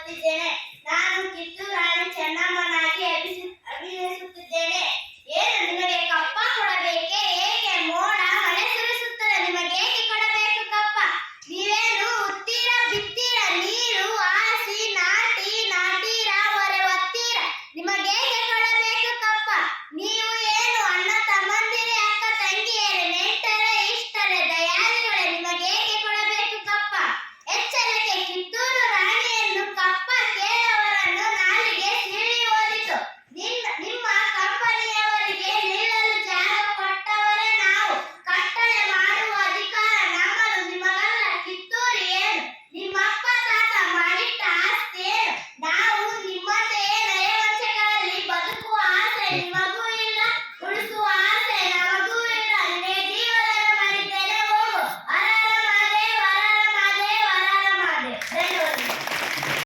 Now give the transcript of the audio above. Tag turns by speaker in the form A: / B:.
A: ಓದುತ್ತಿದ್ದೇನೆ. ನಾನು ಕಿತ್ತೂರು ರಾಣಿ ಚೆನ್ನಮ್ಮನಾಗಿ ಅಭಿನಯಿಸುತ್ತಿದ್ದೇನೆ. ಏನು ನಿಮಗೆ ಕಪ್ಪ ಕೊಡಬೇಕೆ? ಏಕೆ ಮೋಡ ಮಳೆ ಸುರಿಸುತ್ತದೆ, ನಿಮಗೇಕೆ ಕೊಡಬೇಕು ಕಪ್ಪ? ನೀವೇನು ಉತ್ತೀರ ಬಿತ್ತೀರ, ನೀರು ಹಾಸಿ ನಾಟೀರ ಹೊರೆ ಒತ್ತೀರ, ನಿಮಗೇಕೆ ಕೊಡಬೇಕು ಕಪ್ಪ? ನೀವು ಏನು ಅಣ್ಣ ತಮ್ಮಂದಿರೇ, ಅಕ್ಕ ತಂಗಿಯರೇ, ನೆಂಟರೇ, ಇಷ್ಟರೇ, ದಯಾಳಿಗಳೇ, ನಿಮಗೇಕೆ ಕೊಡಬೇಕು ಕಪ್ಪ? ಎಚ್ಚರಿಕೆ, ಕಿತ್ತೂರು ರಾಣಿಯನ್ನು ಕಪ್ಪ ಕೇಳವರನ್ನು ನಾಲಿಗೆ ಸೀಳಿ ಓದಿತು. ನಿಮ್ಮ ಕಂಪನಿಯವರಿಗೆ ನಿಲ್ಲಲು ಜಾಗ ಕೊಟ್ಟವರೇ ನಾವು. ಕಟ್ಟಳೆ ಮಾಡುವ ಅಧಿಕಾರ ನಮ್ಮದು, ನಿಮಗಲ್ಲ. ಕಿತ್ತೂರು ಏನು ನಿಮ್ಮಪ್ಪ ತಾತ ಮಾಡಿಟ್ಟ ಆಸ್ತಿ ಏನು? ನಾವು ನಿಮ್ಮಂತೆಯೇ ನಯವಂಚಕರಲ್ಲಿ ಬದುಕುವ ಆಸೆ ನಿಮಗೂ ಇಲ್ಲ, ಉಳಿಸುವ ಆಸೆ ನಮಗೂ ಇಲ್ಲ. ನಿನಗೆ ಜೀವದಾನ ಮಾಡಿದ್ದೇನೆ, ಹೋಗು. ಹರ ಹರ ಮಹಾದೇವ್, ಹರ ಹರ ಮಹಾದೇವ್, ಹರ ಹರ ಮಹಾದೇವ್.